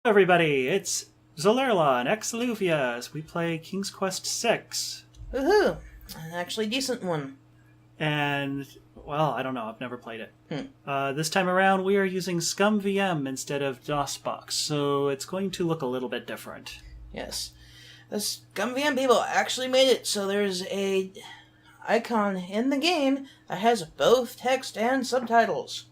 Everybody, it's Zolerla and Exluvia as we play King's Quest VI. Woohoo! An actually decent one. And, well, I don't know, I've never played it. This time around we are using ScummVM instead of DOSBox, so it's going to look a little bit different. Yes. The ScummVM people actually made it so there's a icon in the game that has both text and subtitles.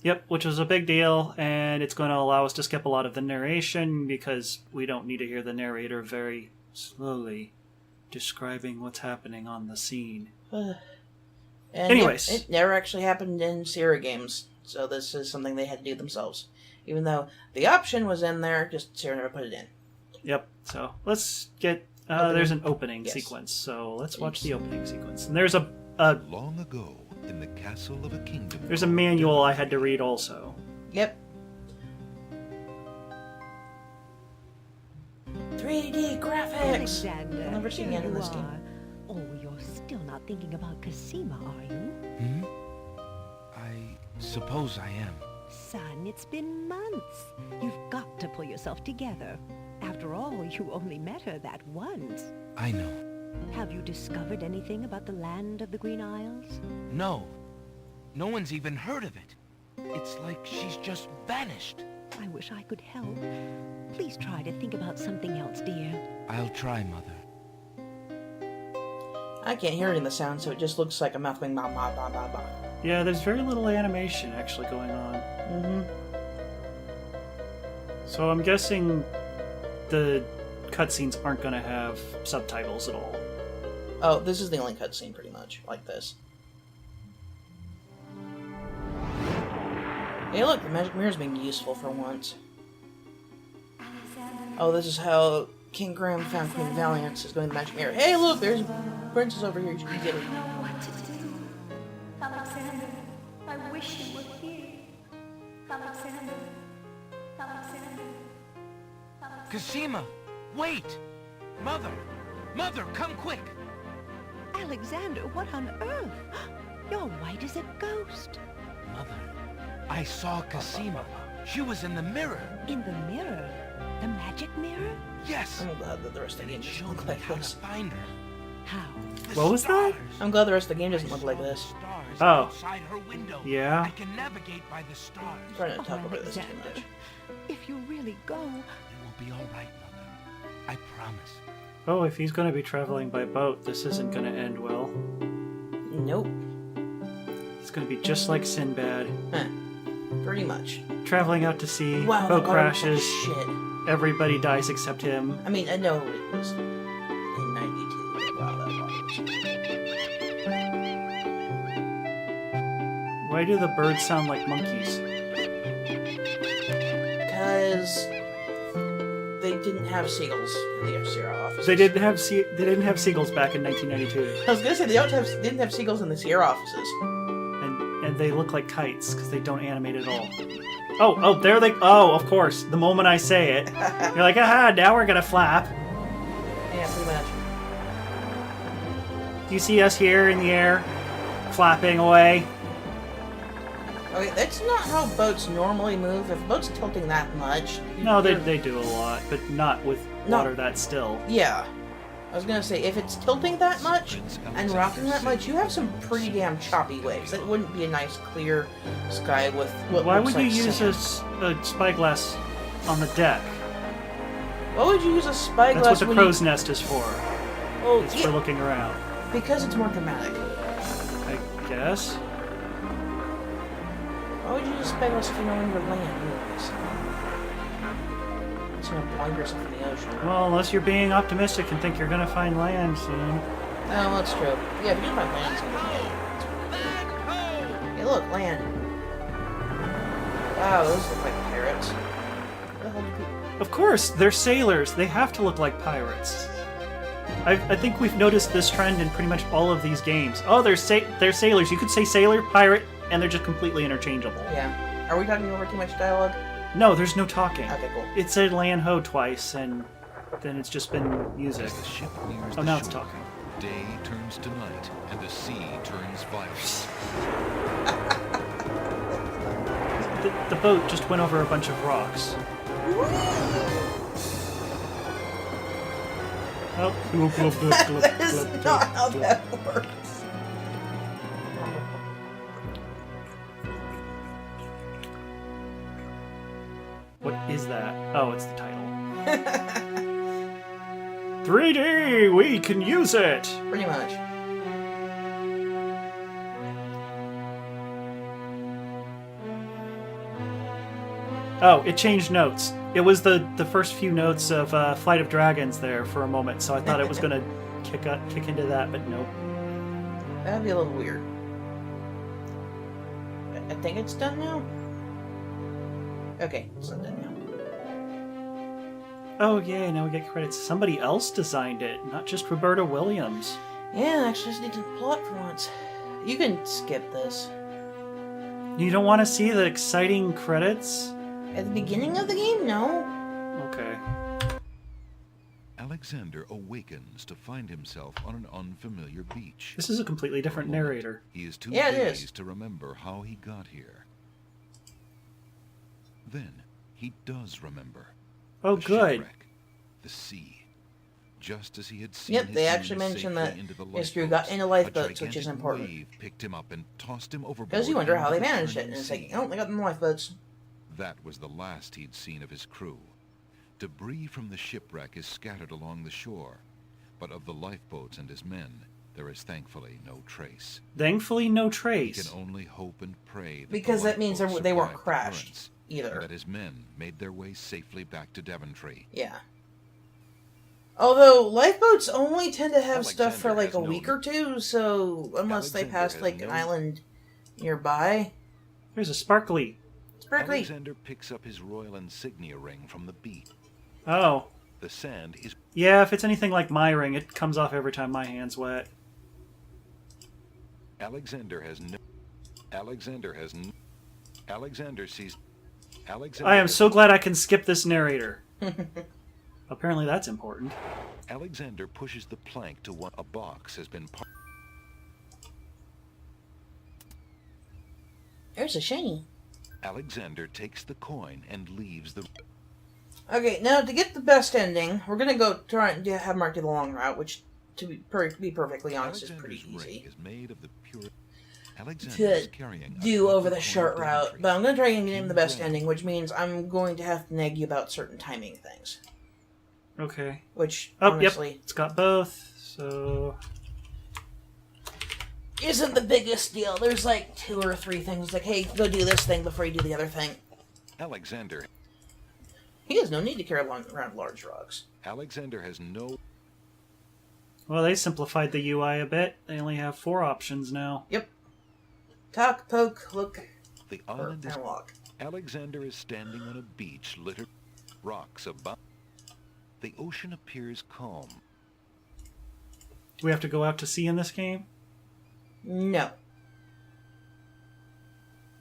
Yep, which was a big deal, and it's going to allow us to skip a lot of the narration because we don't need to hear the narrator very slowly describing what's happening on the scene. Anyways. It never actually happened in Sierra games, so this is something they had to do themselves. Even though the option was in there, just Sierra never put it in. Yep, so let's get... there's an opening sequence, so let's watch the opening sequence. And there's a... Long ago, in the castle of a kingdom... There's a manual I had to read also. Yep. 3D graphics! Alexander, I've never seen it in this game. Oh, you're still not thinking about Cosima, are you? I suppose I am. Son, it's been months. You've got to pull yourself together. After all, you only met her that once. I know. Have you discovered anything about the land of the Green Isles? No. No one's even heard of it. It's like she's just vanished. I wish I could help. Please try to think about something else, dear. I'll try, Mother. I can't hear it in the sound, so it just looks like a mouth going ba ba ba ba ba. Yeah, there's very little animation actually going on. So I'm guessing the cutscenes aren't going to have subtitles at all. Oh, this is the only cutscene, pretty much, like this. Hey, look, the magic mirror's being useful for once. Oh, this is how King Graham found Queen Valiance, is going to the magic mirror. Hey, look, there's a princess over here. You should get her. I don't know what to do. Alexander, I wish you were here. Alexander. Cosima! Wait! Mother! Mother, come quick! Alexander, what on earth? You're white as a ghost. Mother, I saw Cosima. She was in the mirror. In the mirror? The magic mirror? Yes! I'm glad that the rest of the game It doesn't showed look me like how to this. find her. How? The What was that? stars. I'm glad the rest of the game doesn't look like Follow this. the stars Oh. outside her window. Yeah? I can navigate by the stars. I'm trying to talk over this too Alexander, much. if you really go... It will be all right, Mother. I promise. Oh, if he's going to be traveling by boat, this isn't going to end well. Nope. It's going to be just like Sinbad. Pretty much. Traveling out to sea, Wow, boat that crashes, shit. everybody dies except him. I mean, I know it was in 92. Wow, that was. Why do the birds sound like monkeys? Because they didn't have seagulls in the Sierra offices. They didn't have seagulls back in 1992, I was gonna say they didn't have seagulls in the Sierra offices. and they look like kites because they don't animate at all. Oh, there they. Oh, of course. The moment I say it, you're like, aha! Now we're gonna flap. Yeah, pretty much. Do you see us here in the air, flapping away? Okay, that's not how boats normally move. If a boat's tilting that much... No, you're- they do a lot, but not with water that still. Yeah. I was gonna say, if it's tilting that much and rocking that much, you have some pretty damn choppy waves. That wouldn't be a nice, clear sky with what Why looks would you like use sand. a spyglass on the deck? Why would you use a spyglass That's what the when crow's nest is for. Oh, It's yeah, for looking around, because it's more dramatic. I guess. Why would you use a spyglass if you know when you're land, anyways? It's gonna blind yourself in the ocean. Well, unless you're being optimistic and think you're gonna find land soon. Oh, that's true. Yeah, if you do find land, it's gonna be Hey, look, land. Wow, those look like pirates. What the hell do people... Of course, they're sailors. They have to look like pirates. I think we've noticed this trend in pretty much all of these games. Oh, they're sailors. You could say sailor, pirate, and they're just completely interchangeable. Yeah. Are we talking over too much dialogue? No, there's no talking. Okay, cool. It said land ho twice, and then it's just been music. As the ship nears Oh, the now it's shore, talking. day turns to night, and the sea turns violent. The boat just went over a bunch of rocks. Woo! Oh. That is not how that works. What is that? Oh, it's the title. 3D! We can use it! Pretty much. Oh, it changed notes. It was the first few notes of Flight of Dragons there for a moment, so I thought it was going to kick into that, but nope. That'd be a little weird. I think it's done now. Okay, it's not done now. Oh, yay, now we get credits. Somebody else designed it, not just Roberta Williams. Yeah, actually, I just need to plot for once. You can skip this. You don't want to see the exciting credits? At the beginning of the game, no. Okay. Alexander awakens to find himself on an unfamiliar beach. This is a completely different For a moment, narrator. He is too Yeah, it dazed is. to remember how he got here. Then he does remember. Oh, The good. shipwreck, the sea. Just as he had seen Yep, his they men actually mentioned safely that into the his crew lifeboats, got into a lifeboats, which is gigantic important. wave picked him up and tossed him overboard. Because you wonder how they into the managed it, churning and it's like, sea. oh, they got them lifeboats. That was the last he'd seen of his crew. Debris from the shipwreck is scattered along the shore, but of the lifeboats and his men, there is thankfully no trace. Thankfully, no He trace. can only hope and pray that Because the that means lifeboats they weren't survived the crashed, currents, either. and that his men made their way safely back to Devontree. Yeah. Although, lifeboats only tend to have stuff for Alexander like a has week no- or two, so unless they Alexander pass has like an no- island nearby. Here's a sparkly. Sparkly. Alexander picks up his royal insignia ring from the beach. Oh. The sand is... Yeah, if it's anything like my ring, it comes off every time my hand's wet. Alexander has no... Alexander has no... Alexander sees... Alexander I am has- so glad I can skip this narrator. Apparently that's important. Alexander pushes the plank to one... A box has been... There's a shiny. Alexander takes the coin and leaves the... Okay, now to get the best ending, we're gonna go try and have Mark do the long route, which, to be perfectly honest, is pretty Alexander's ring easy is made of the pure... Alexander is to carrying a do over copper the short coin route. Devontree. But I'm gonna try and get him the best King ending, which means I'm going to have to nag you about certain timing things. Okay. Which, Oh, honestly, yep. It's got both, so... isn't the biggest deal. There's like 2 or 3 things like, hey, go do this thing before you do the other thing. Alexander... He has no need to carry around large rocks. Alexander has no... Well, they simplified the UI a bit. They only have 4 options now. Yep. Talk, poke, look, The or, island is... and walk. Alexander is standing on a beach littered with rocks about. The ocean appears calm. Do we have to go out to sea in this game? No.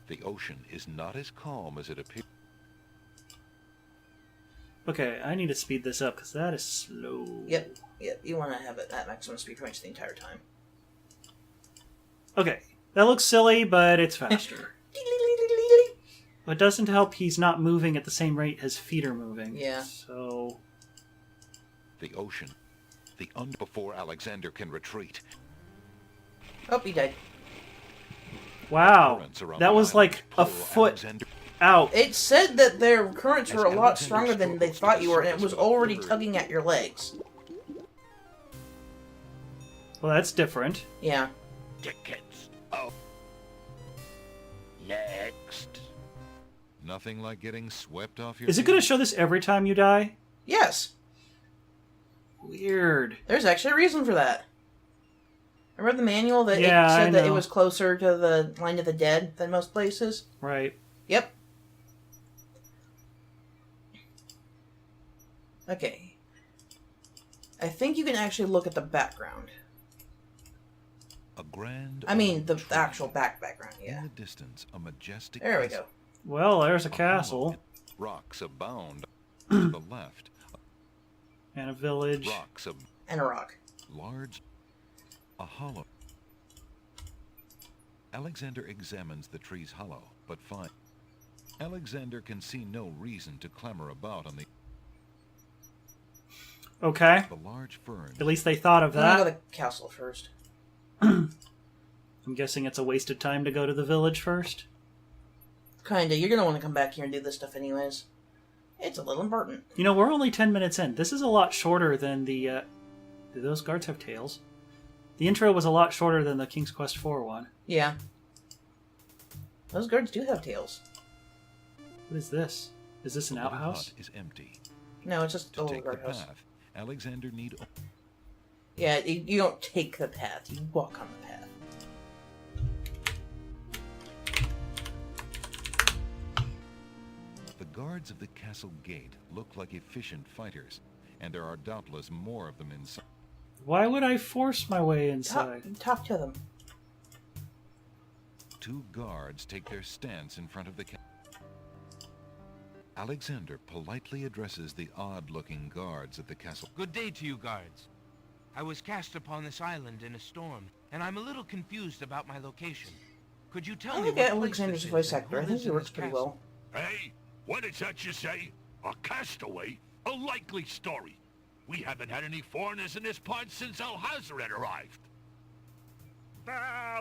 The ocean is not as calm as it appears. Okay, I need to speed this up, because that is slow. Yep. You want to have it at maximum speed pretty much the entire time. Okay, that looks silly, but it's faster. What doesn't help, he's not moving at the same rate his feet are moving. Yeah. So... The ocean. Before Alexander can retreat. Oh, he died. Wow, Currents around that the was like island a pull foot Alexander- out. It said that their currents were a lot Alexander stronger than they struggles thought to you were, and it surface was of the already river. tugging at your legs. Well, that's different. Yeah. Tickets. Oh. Next. Nothing like getting swept off your Is it going to feet. show this every time you die? Yes. Weird. There's actually a reason for that. I read the manual that Yeah, it I said that it know. was closer to the line of the dead than most places. Right. Yep. Okay. I think you can actually look at the background. A grand I mean, the old tree. actual background, yeah. In the distance, a majestic There we castle. go. Well, there's a hollow castle pit. Rocks abound. To the left, and a village. rocks of And a rock. large, a hollow. Alexander examines the tree's hollow, but finds Alexander can see no reason to clamber about on the... Okay. The large fern. At least they thought of I'm gonna go to that. the castle first. I'm guessing it's a wasted time to go to the village first. Kinda. You're gonna want to come back here and do this stuff anyways. It's a little important. You know, we're only 10 minutes in. This is a lot shorter than the... do those guards have tails? The intro was a lot shorter than the King's Quest IV one. Yeah. Those guards do have tails. What is this? Is this an The little outhouse? hut is empty. No, it's just a To little take the guardhouse. path, Alexander need... Yeah, you don't take the path. You walk on the path. The guards of the castle gate look like efficient fighters, and there are doubtless more of them inside. Why would I force my way inside? Talk to them. 2 guards take their stance in front of the castle. Alexander politely addresses the odd-looking guards at the castle. Good day to you, guards. I was cast upon this island in a storm, and I'm a little confused about my location. Could you tell I me think what place Alexander's this is voice and actor. I who think lives he in works this pretty castle? well. Hey, what is that you say? A castaway? A likely story. We haven't had any foreigners in this part since Alhazred arrived.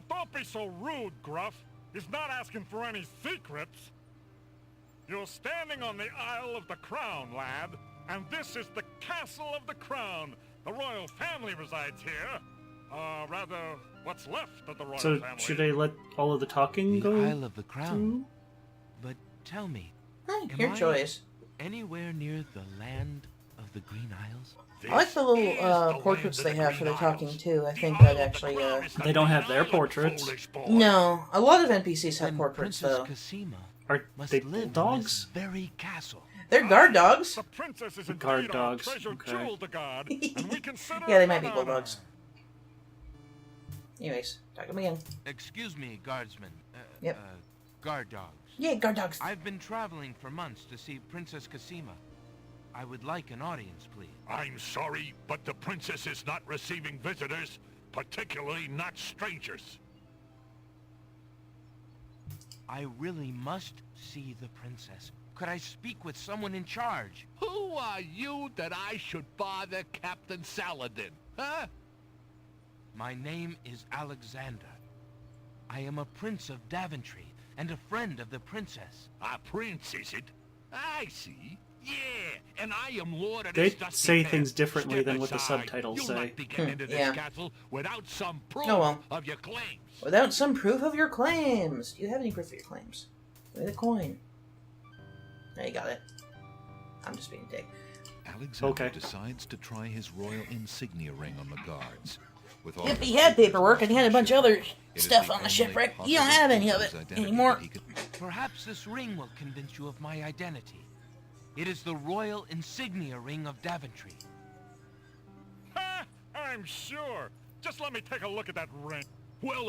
Don't be so rude, Gruff. He's not asking for any secrets. You're standing on the Isle of the Crown, lad. And this is the Castle of the Crown. The royal family resides here. Rather, what's left of the royal So, family. should I let all of the talking The go? Isle of the Crown. But tell me, Hey, Am your I- choice. anywhere near the land of the Green Isles? I like the This little is the land portraits of they the have for Green the talking Isles. too. I The think Isle that of the actually. Crown is the They don't have their Green portraits. Island, foolish boy. No, a lot of NPCs have Then portraits Princess though. Cassima Are must they live bulldogs? in this very castle. They're guard dogs. The princess is Guard indeed our dogs, treasured okay. jewel to guard, and we consider Yeah, they it might an be honor. bulldogs. Anyways, talk to them again. Excuse me, guardsmen. Yep. Guard dogs. Yeah, guard dogs. I've been traveling for months to see Princess Cassima. I would like an audience, please. I'm sorry, but the princess is not receiving visitors, particularly not strangers. I really must see the princess. Could I speak with someone in charge? Who are you that I should bother Captain Saladin, huh? My name is Alexander. I am a prince of Daventry and a friend of the princess. A prince, is it? I see. Yeah, and I am lord of They this dusty say town. things differently Step than what the aside. subtitles You'll say. not be getting into this Yeah. castle without some proof Oh, well. of your claims. Without some proof of your claims. Do you have any proof of your claims? Give me the coin. There, you got it. I'm just being a dick. Alexander Okay. decides to try his royal insignia ring on the guards. With all If the he had paperwork and he had a bunch of other it is stuff the on the only shipwreck, you possible don't have any proof of his it identity anymore. that he could- Perhaps this ring will convince you of my identity. It is the royal insignia ring of Daventry. Ha! I'm sure. Just let me take a look at that ring. Well,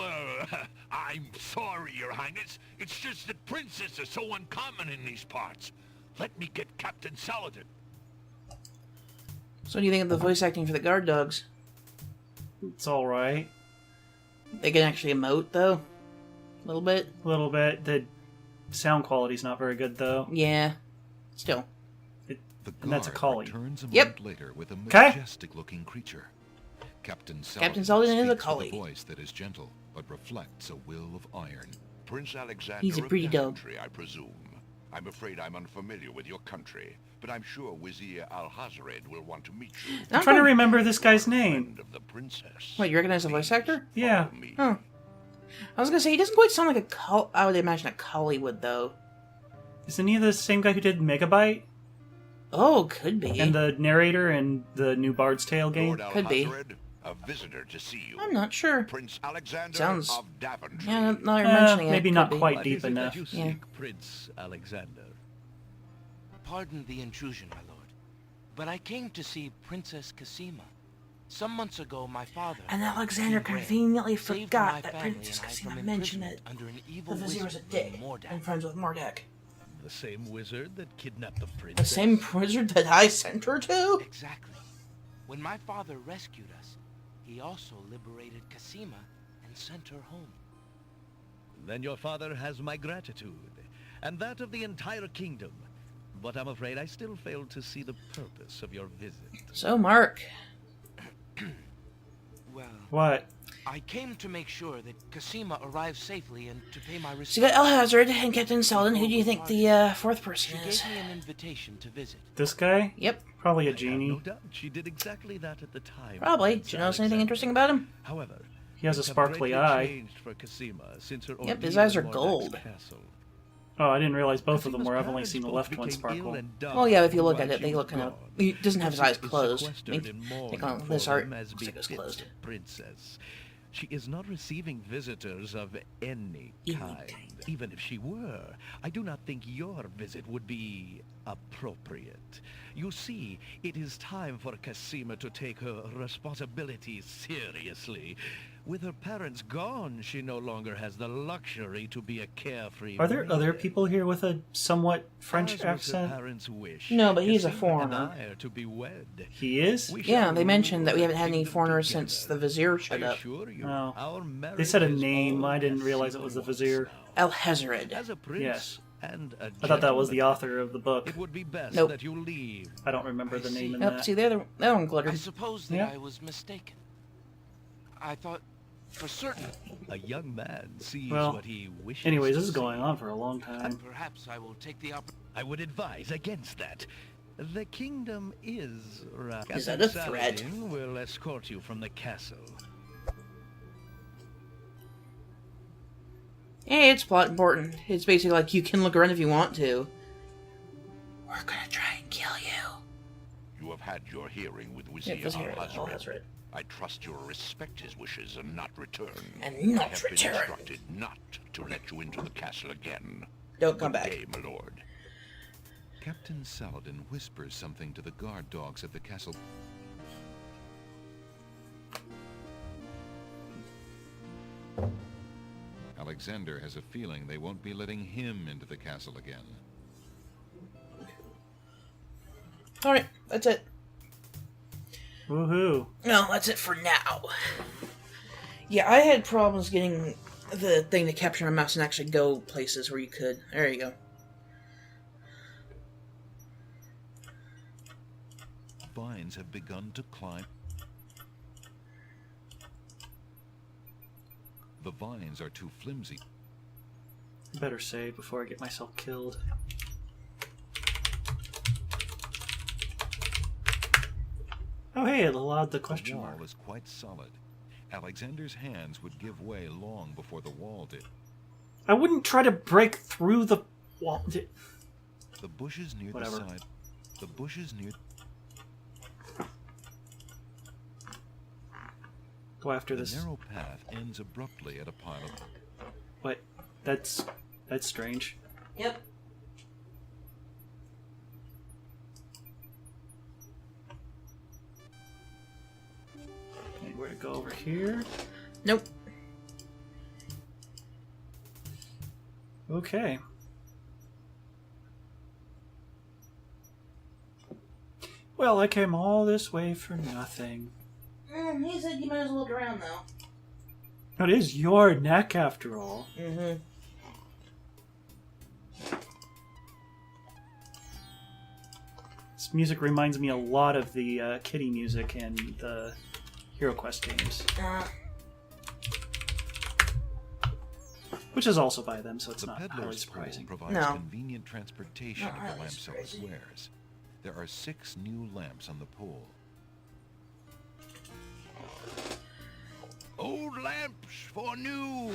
I'm sorry, Your Highness. It's just that princes are so uncommon in these parts. Let me get Captain Saladin. So what do you think of the voice acting for the guard dogs? It's alright. They can actually emote, though? A little bit? A little bit. The sound quality's not very good, though. Yeah. Still. The And that's a guard collie. returns a Yep. moment later with a 'Kay. majestic-looking creature. Captain Saladin is a speaks collie. with a voice that is gentle, but reflects a will of iron. Prince Alexander He's a of pretty dog. Daventry, I presume. I'm afraid I'm unfamiliar with your country, but I'm sure Wazir Alhazred will want to meet you. I'm trying to remember this guy's name. Friend of the princess. Wait, you recognize the voice actor? Yeah. Follow me. Huh. I was gonna say, he doesn't quite sound like a I would imagine a collie would, though. Isn't he the same guy who did Megabyte? Oh, could be. And the narrator in the new Bard's Tale game? Lord Could be. Alhazred, a visitor to see you. I'm not sure. Prince Alexander Sounds- of Daventry. Yeah, now you're mentioning it. maybe could not be. quite deep enough. Yeah. Prince Alexander? Pardon the intrusion, my lord, but I came to see Princess Cassima. Some months ago, my father, And Alexander King Ray, conveniently saved my forgot that family Princess and I Cassima from mentioned imprisonment that under an the evil Vizier was a wizard dick named Mordak. and friends with Mordek. The same wizard that kidnapped the The princess? same wizard that I sent her to? Exactly. When my father rescued us, he also liberated Cassima and sent her home. Then your father has my gratitude, and that of the entire kingdom. but I'm afraid I still fail to see the purpose of your visit. So, Mark. Well, What? I came to make sure that Cassima arrives safely and to pay my respects. So you got Alhazard and Captain Saladin. Who do you think the fourth person She is? gave me an invitation to visit. This guy? Yep. Probably a I have genie. no doubt she did exactly that at the time. Probably. Prince Do you notice anything Alexander. interesting about him? However, He has a things have sparkly greatly eye. changed for Cassima since her Yep, his ordeal eyes are in Mordek's gold. castle. Oh, I didn't realize both of them Cassima's were. I've only parents seen the both left one became sparkle. ill and died Well, yeah, if you look while at it, she they was look kind of... gone. He doesn't have his eyes Is closed. sequestered in mourning This for art him as looks like it was befits closed. a princess. She is not receiving visitors of any kind. Even if she were, I do not think your visit would be appropriate. You see, it is time for Cassima to take her responsibilities seriously. With her parents gone, she no longer has the luxury to be a carefree Are there other maiden. people here with a somewhat French As was accent? her parents' wish, No, but he's a Cassima foreigner. and I are to be wed. He is? We Yeah, shall they mentioned that we rule haven't had any kingdom foreigners together. since the Vizier showed I up. assure you, Oh. our They marriage said a is name. all I didn't realize it Cassima was the wants Vizier. now. Alhazred. As a prince Yes. and a I thought that was the gentleman, author of the book. it would be best Nope. that you leave. I don't remember the name in Nope, that. see, the other one I glittered. suppose that Yeah. I was mistaken. I thought for certain. A young man sees Well, what he wishes. Anyways, to this is going see. on for a long time. And perhaps I will take the opportunity. I would advise against that. The kingdom is rather. Is that a threat? Saladin will escort you from the castle. Hey, it's plot important. It's basically like you can look around if you want to. We're gonna try and kill you. You have had your hearing with Yeah, Wizir Vizier Al-Hazred. Alhazred. I trust you'll respect his wishes and not return. And I not have return. been instructed not to let you into the castle again. Don't come Good back. day, my lord. Captain Saladin whispers something to the guard dogs at the castle. Alexander has a feeling they won't be letting him into the castle again. Alright, that's it. Woohoo. No, that's it for now. Yeah, I had problems getting the thing to capture my mouse and actually go places where you could. There you go. Vines have begun to climb. The vines are too flimsy. Better save before I get myself killed. Oh hey, it allowed the question The wall mark. is quite solid. Alexander's hands would give way long before the wall did. I wouldn't try to break through the wall. The bushes near Whatever. the side. The bushes near Go after the this. narrow path ends abruptly at a pile of. What? That's strange. Yep. Okay, where to go over here? Nope. Okay. Well, I came all this way for nothing. He said you might as well look around, though. It is your neck, after all. Mm-hmm. This music reminds me a lot of the Kitty music in the Hero Quest games, which is also by them, so it's The not highly peddler's pole surprising. provides No. convenient transportation Not of the highly lamp seller's surprising. wares. There are 6 new lamps on the pole. Old lamps for new.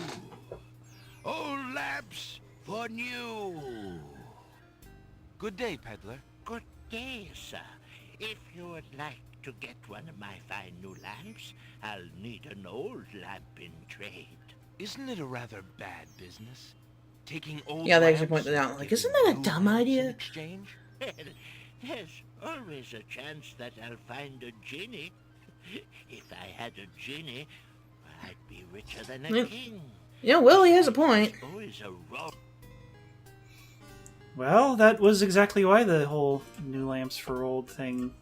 Old lamps for new. Good day, peddler. Good day, sir. If you would like to get one of my fine new lamps, I'll need an old lamp in trade. Isn't it a rather bad business? Taking old Yeah, they actually lamps pointed out, and like, giving isn't that a new dumb lamps in idea? exchange? Well, there's always a chance that I'll find a genie. If I had a genie, I'd be richer than a Yep. king. Yeah, well, he has a point. There's always a road. Well, that was exactly why the whole new lamps for old thing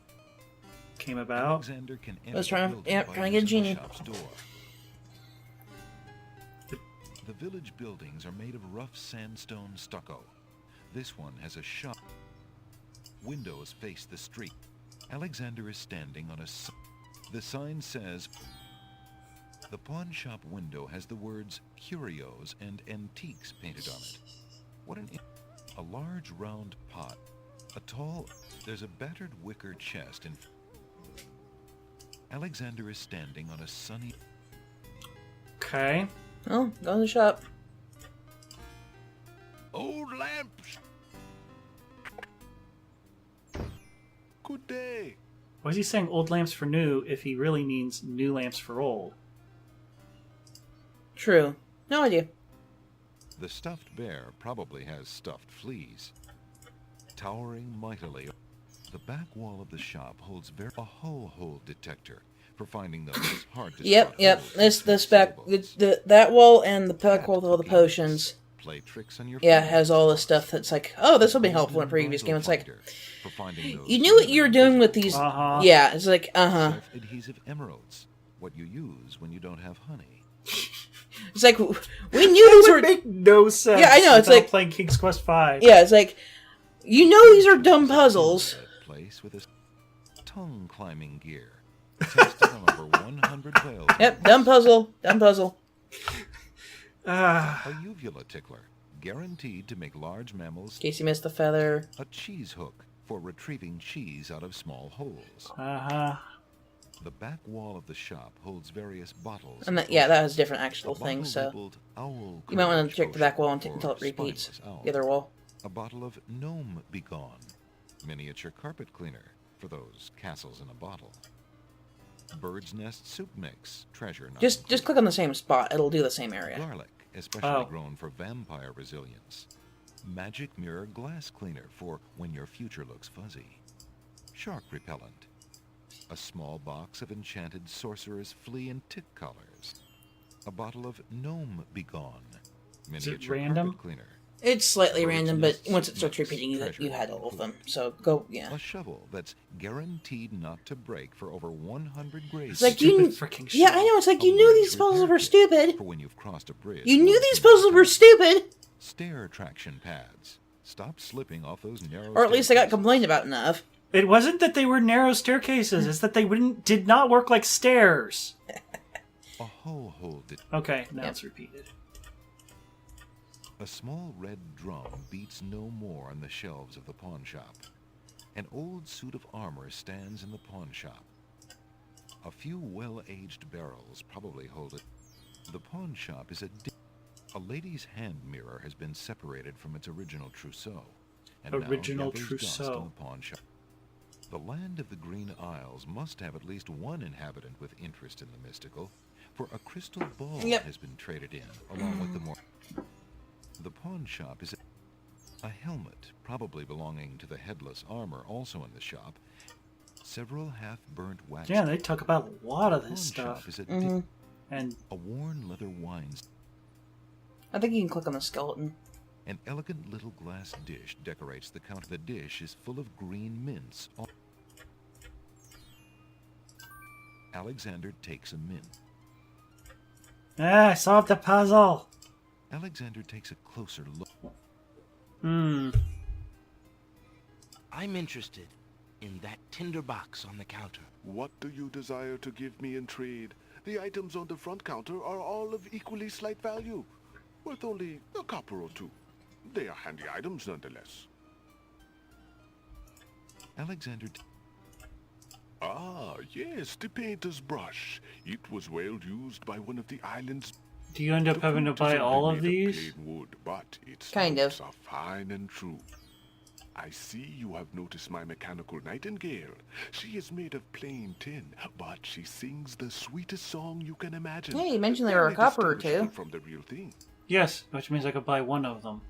came about. Alexander can enter Let's the try- building yeah, by trying to get a using the genie. shop's door. The village buildings are made of rough sandstone stucco. This one has a shop. Windows face the street. Alexander is standing on a sign. The sign says, the pawn shop window has the words curios and antiques painted on it. What an... A large round pot. A tall... There's a battered wicker chest in... Alexander is standing on a sunny... Okay. Oh, go in the shop. Old lamps! Good day. Why is he saying old lamps for new if he really means new lamps for old? True. No idea. The stuffed bear probably has stuffed fleas. Towering mightily, the back wall of the shop holds a hole detector for finding those hard to Yep. This back that wall and the back wall with all the potions. Play tricks on your has all the stuff that's like, oh, this will be helpful in a previous game. It's like, you knew what you were doing with these. Yeah, it's like, Self-adhesive emeralds, what you use when you don't have honey. It's like, we knew these were... make no sense. Yeah, I know, it's like... playing King's Quest V. Yeah, it's like, you know these are dumb puzzles. Place with a tongue climbing gear. Tested on over 100 whales. Yep, dumb puzzle. A uvula tickler, guaranteed to make large mammals... In case you missed the feather. A cheese hook for retrieving cheese out of small holes. The back wall of the shop holds various bottles. And that has different actual things, so... You might want to check the back wall until it repeats the other wall. A bottle of Gnome Begone, miniature carpet cleaner for those castles in a bottle. Bird's Nest soup mix, treasure. Just click on the same spot; it'll do the same area. Garlic, especially grown for vampire resilience. Magic mirror glass cleaner for when your future looks fuzzy. Shark repellent. A small box of enchanted sorcerer's flea and tick collars. A bottle of Gnome Begone, miniature carpet cleaner. It's slightly random, but once it starts repeating, you had all of them. So go, yeah. A shovel that's guaranteed not to break for over 100 grades. It's like yeah, I know. It's like you knew these puzzles were stupid. For when you've crossed a bridge. You knew these puzzles were stupid. Stair traction pads. Stop slipping off those narrow. Or at least I got complained about enough. It wasn't that they were narrow staircases; it's that they did not work like stairs. A hole. Okay, now it's repeated. A small red drum beats no more on the shelves of the pawn shop. An old suit of armor stands in the pawn shop. A few well-aged barrels probably hold it. The pawn shop is a lady's hand mirror has been separated from its original trousseau. And original now gathers dust in trousseau. the pawn shop. The land of the Green Isles must have at least one inhabitant with interest in the mystical, for a crystal ball has been traded in, along with the more... The pawn shop is a helmet, probably belonging to the headless armor, also in the shop. Several half-burnt wax... Yeah, they talk about a lot of this stuff. Is and a worn leather wine... I think you can click on the skeleton. An elegant little glass dish decorates the counter. The dish is full of green mints. Alexander takes a mint. I solved the puzzle. Alexander takes a closer look. I'm interested in that tinder box on the counter. What do you desire to give me in trade? The items on the front counter are all of equally slight value, worth only a copper or two. They are handy items nonetheless. Alexander... Ah, yes, the painter's brush. It was well used by one of the island's... Do you end up having to buy all of these? Plain wood, but its kind of. are fine and true. I see you have noticed my mechanical nightingale. She is made of plain tin, but she sings the sweetest song you can imagine. Hey, you mentioned there were a copper or two. From the real thing. Yes, which means I could buy one of them.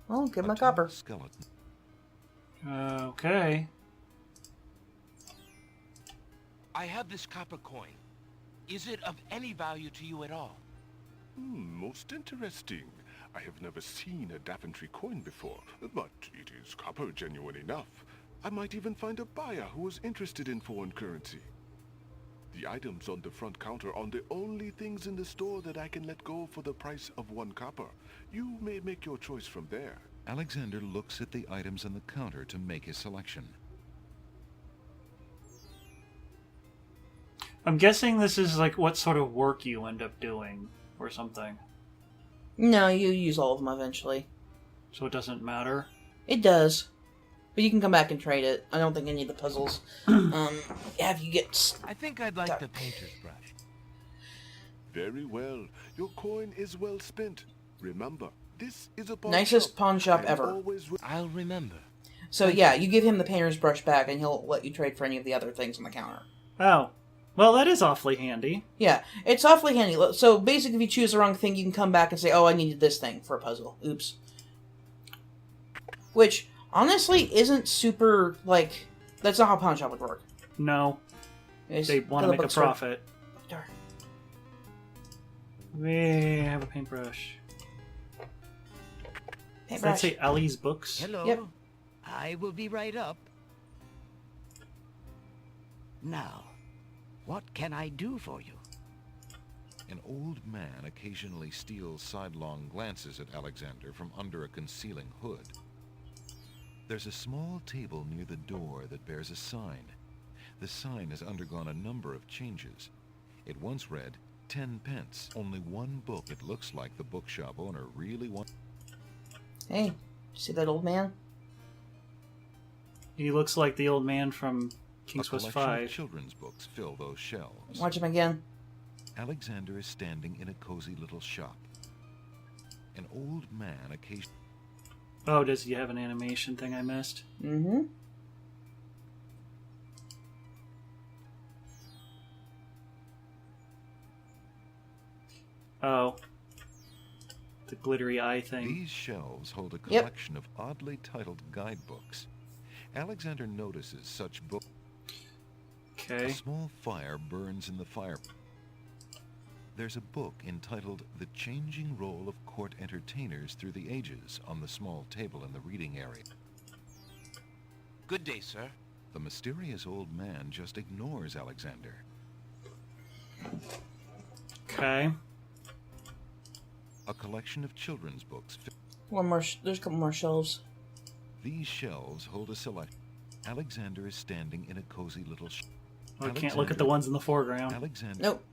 Oh, give him a copper. Skeleton. Okay. I have this copper coin. Is it of any value to you at all? Most interesting. I have never seen a Daventry coin before, but it is copper genuine enough. I might even find a buyer who is interested in foreign currency. The items on the front counter are the only things in the store that I can let go for the price of 1 copper. You may make your choice from there. Alexander looks at the items on the counter to make his selection. I'm guessing this is like what sort of work you end up doing or something. No, you use all of them eventually. So it doesn't matter? It does. But you can come back and trade it. I don't think any of the puzzles have you get... I think I'd like the painter's brush. Very well. Your coin is well spent. Remember, this is a pawn Nicest shop. pawn shop ever. I'll remember. So yeah, you give him the painter's brush back and he'll let you trade for any of the other things on the counter. Oh. Well, that is awfully handy. Yeah, it's awfully handy. So basically, if you choose the wrong thing, you can come back and say, oh, I needed this thing for a puzzle. Oops. Which, honestly, isn't super, like... That's not how pawn shop would work. No. They want to make a profit. We have a paintbrush. Does that say Ellie's Books? Hello. Yep. I will be right up. Now, what can I do for you? An old man occasionally steals sidelong glances at Alexander from under a concealing hood. There's a small table near the door that bears a sign. The sign has undergone a number of changes. It once read 10 pence, only one book. It looks like the bookshop owner really wants... Hey, see that old man? He looks like the old man from King's Quest V. A collection of children's books fill those shelves. Watch him again. Alexander is standing in a cozy little shop. An old man occasionally... Oh, does he have an animation thing I missed? Mm-hmm. Oh. The glittery eye thing. These shelves hold a collection of oddly titled guidebooks. Alexander notices such books. Okay. A small fire burns in the fire. There's a book entitled The Changing Role of Court Entertainers Through the Ages on the small table in the reading area. Good day, sir. The mysterious old man just ignores Alexander. Okay. A collection of children's books. One more. There's a couple more shelves. These shelves hold a select. Alexander is standing in a cozy little Oh, I can't look at the ones in the foreground. Alexander. Nope.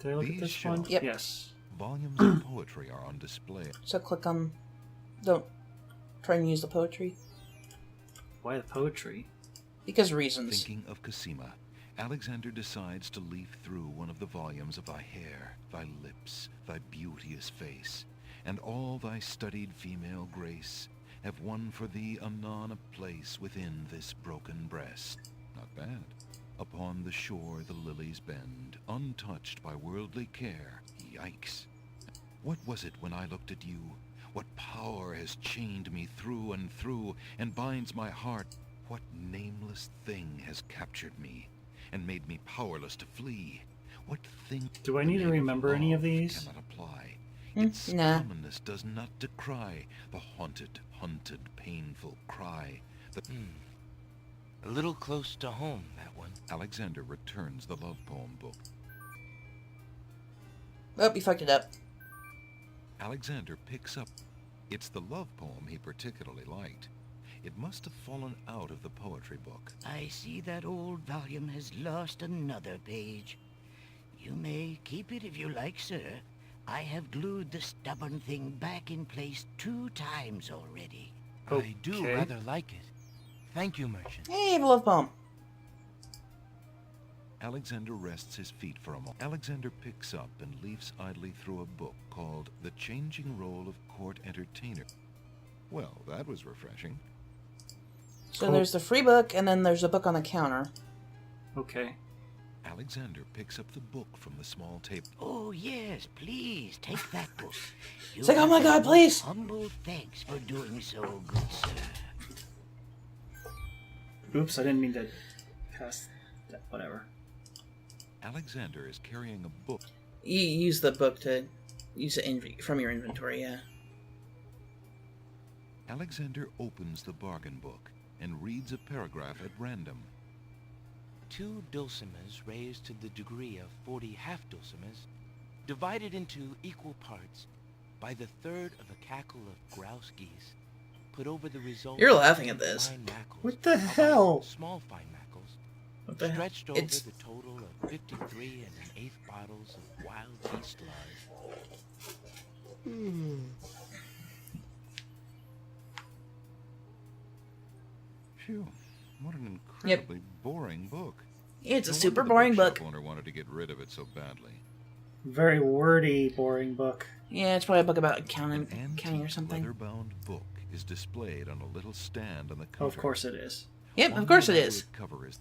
Did I look at this one? Yep. Yes. Volumes of poetry are on display. So click on... Don't try and use the poetry. Why the poetry? Because reasons. Thinking of Cosima, Alexander decides to leaf through one of the volumes of thy hair, thy lips, thy beauteous face, and all thy studied female grace have won for thee anon a place within this broken breast. Not bad. Upon the shore the lilies bend, untouched by worldly care. Yikes. What was it when I looked at you? What power has chained me through and binds my heart? What nameless thing has captured me and made me powerless to flee? What thing... Do I need to remember any of these? Cannot apply. Its nah. commonness does not decry the haunted, hunted, painful cry. A little close to home, that one. Alexander returns the love poem book. Oh, you fucked it up. Alexander picks up. It's the love poem he particularly liked. It must have fallen out of the poetry book. I see that old volume has lost another page. You may keep it if you like, sir. I have glued the stubborn thing back in place 2 times already. Okay. I do rather like it. Thank you, merchant. Hey, I have a love poem. Alexander rests his feet for a moment. Alexander picks up and leafs idly through a book called The Changing Role of Court Entertainer. Well, that was refreshing. So there's the free book, and then there's a book on the counter. Okay. Alexander picks up the book from the small table. Oh, yes, please, take that book. It's like, oh my God, please! Humble thanks for doing so, good sir. Oops, I didn't mean to pass that. Whatever. Alexander is carrying a book. You use the book to use it from your inventory, yeah. Alexander opens the bargain book and reads a paragraph at random. 2 dulcimers raised to the degree of 40 half-dulcimers, divided into equal parts, by the third of a cackle of grouse geese, put over the result. You're laughing at this. What the hell? Small fine mackles. What the hell? Stretched over the total of 53 1/8 bottles of wild geese lard. Phew, what an incredibly boring book. It's a No super wonder the boring bookshop book. owner wanted to get rid of it so badly. Very wordy, boring book. Yeah, it's probably a book about accounting or something. Leather-bound book is displayed on a little stand on the cover. Oh, of course it is. Yep, of course it is. Cover is.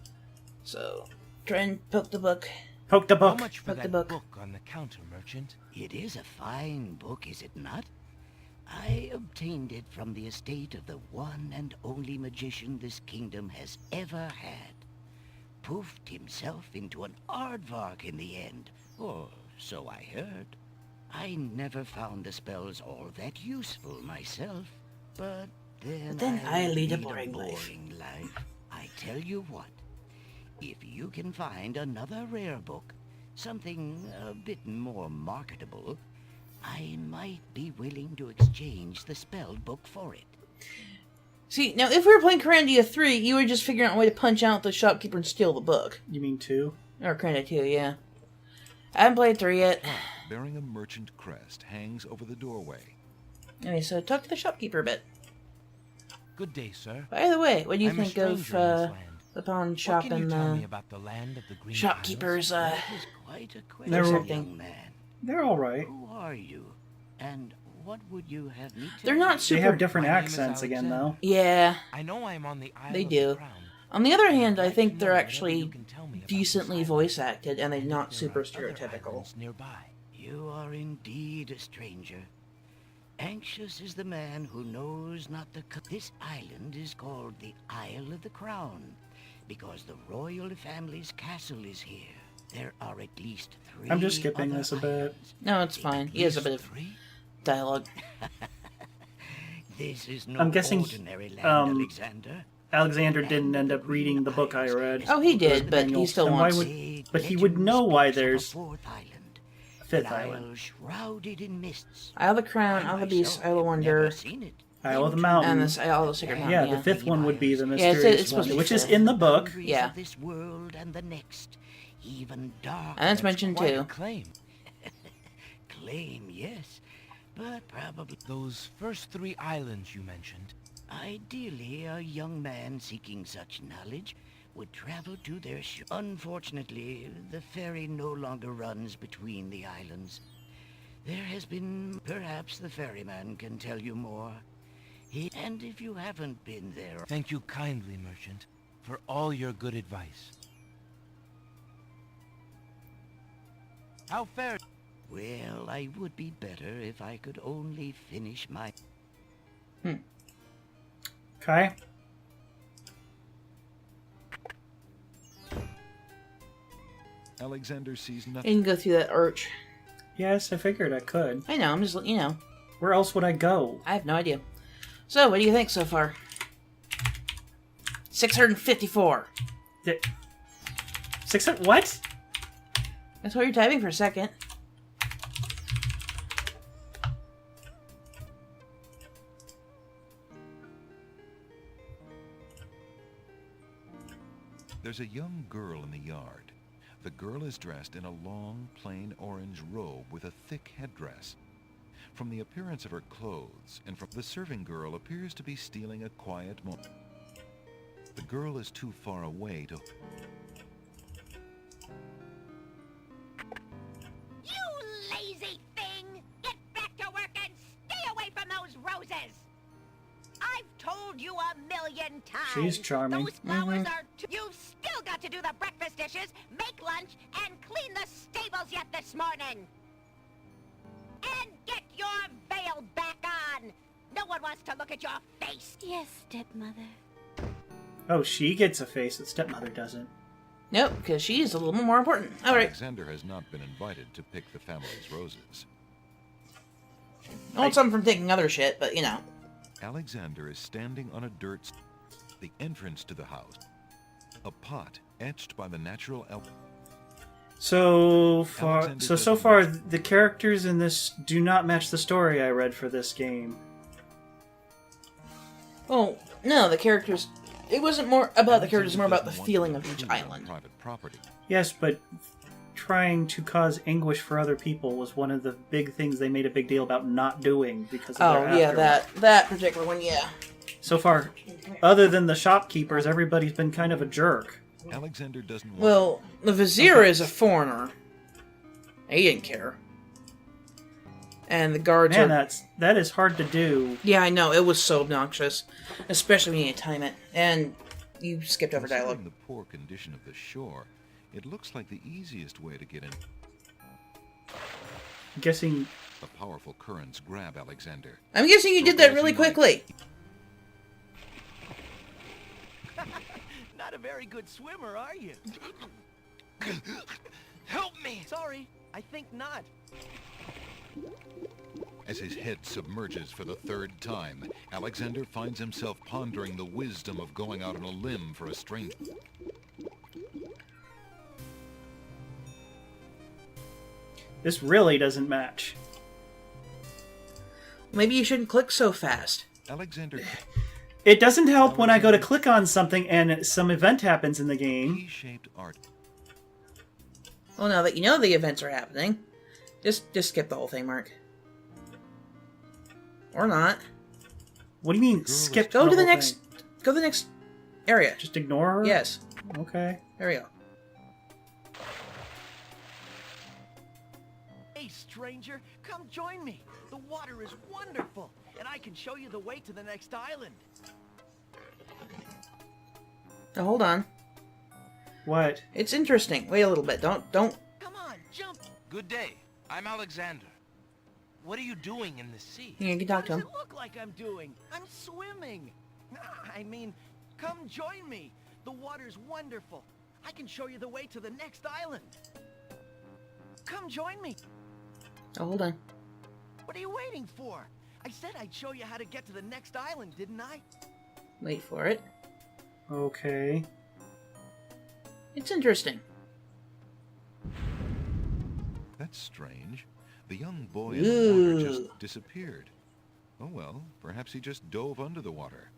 So, try and poke the book. Poke the How book. much for Poke the that book. book on the counter, merchant? It is a fine book, is it not? I obtained it from the estate of the one and only magician this kingdom has ever had. Poofed himself into an aardvark in the end, or so I heard. I never found the spells all that useful myself, but then I lead a boring life. I tell you what, if you can find another rare book, something a bit more marketable, I might be willing to exchange the spelled book for it. See, now if we were playing Corandia 3, you were just figuring out a way to punch out the shopkeeper and steal the book. You mean 2? Or Corandia 2, yeah. I haven't played 3 yet. Bearing a merchant crest hangs over the doorway. Okay, so talk to the shopkeeper a bit. Good day, sir. By the way, what do you I'm a think of stranger in this land. the pawn What shop can you and tell me about the land of the Green shopkeeper's, That is quite a question, They're- young man. They're alright. Who are you? And what would you have me tell They're not you? super... They have different My name is accents again, though. Yeah, I know I'm on the Isle they of do. the Crown. On the other hand, I I'd like think to they're know whatever actually you can tell me about decently this voice island. acted, and they're not There super are other stereotypical. islands nearby. You are indeed a stranger. Anxious is the man who knows not the... This island is called the Isle of the Crown, because the royal family's castle is here. There are at least 3 I'm just skipping other this a bit. islands. No, it's fine. He has a bit of dialogue. This is no I'm guessing, ordinary land, Alexander. Alexander didn't end up reading the book I read. Oh, he did, but he still And wants... but he would know why there's Fourth island. a 5th An island. isle shrouded in mists. Isle of the Crown, Isle of the Beast, Isle of Wonder, Never seen it. Isle of the Mountain. and this Isle of the Secret Mountain. Yeah, the 5th one would be the Yeah, it's mysterious supposed to one, be which is 5th. in the book. Yeah. Of this world and the next, even dark. And that's mentioned Quite a too. claim. Claim, yes, but probably. Those first 3 islands you mentioned. Ideally, a young man seeking such knowledge would travel to their shore. Unfortunately, the ferry no longer runs between the islands. There has been... Perhaps the ferryman can tell you more. And if you haven't been there... Thank you kindly, merchant, for all your good advice. How fares... Well, I would be better if I could only finish my... Okay. Alexander sees You nothing. can go through that arch. Yes, I figured I could. I know, I'm just, you know. Where else would I go? I have no idea. So, what do you think so far? 654. 600... What? That's what you're typing for a second. There's a young girl in the yard. The girl is dressed in a long, plain orange robe with a thick headdress. From the appearance of her clothes, and from the serving girl appears to be stealing a quiet moment. The girl is too far away to... You lazy thing! Get back to work and stay away from those roses! I've told you a million times. She's charming. Those flowers are too... You've still got to do the breakfast dishes, make lunch, and clean the stables yet this morning. And get your veil back on. No one wants to look at your face. Yes, stepmother. Oh, she gets a face that stepmother doesn't. Nope, because she's a little more important. Alright. Alexander has not been invited to pick the family's roses. I want something from taking other shit, but you know. Alexander is standing on a dirt... The entrance to the house. A pot etched by the natural So far, the characters in this do not match the story I read for this game. Oh, no, the characters... It wasn't more about the characters, more about the feeling of each island. Private property. Yes, but trying to cause anguish for other people was one of the big things they made a big deal about not doing because of their aftermath. that particular one, yeah. So far, other than the shopkeepers, everybody's been kind of a jerk. Alexander doesn't want... Well, the Vizier is a foreigner. He didn't care. And the guards that is hard to do. Yeah, I know. It was so obnoxious. Especially when you time it. And you skipped over dialogue. Considering the poor condition of the shore, it looks like the easiest way to get in... I'm guessing... The powerful currents grab Alexander. I'm guessing you did that really quickly. Not a very good swimmer, are you? Help me! Sorry, I think not. As his head submerges for the third time, Alexander finds himself pondering the wisdom of going out on a limb for a stranger. This really doesn't match. Maybe you shouldn't click so fast. Alexander... It doesn't help when I go to click on something and some event happens in the game. T-shaped art. Well, now that you know the events are happening, just skip the whole thing, Mark. Or not. What do you mean, skip Go the to the whole next... thing? Go to the next area. Just ignore her? Yes. Okay. There we go. Hey, stranger, come join me. The water is wonderful, and I can show you the way to the next island. Now, hold on. What? It's interesting. Wait a little bit. Don't... Come on, jump. Good day. I'm Alexander. What are you doing in the sea? You can talk to him. What does it look like I'm doing? I'm swimming. I mean, come join me. The water's wonderful. I can show you the way to the next island. Come join me. Oh, hold on. What are you waiting for? I said I'd show you how to get to the next island, didn't I? Wait for it. Okay. It's interesting. That's strange. The young boy in the water just disappeared. Oh well, perhaps he just dove under the water.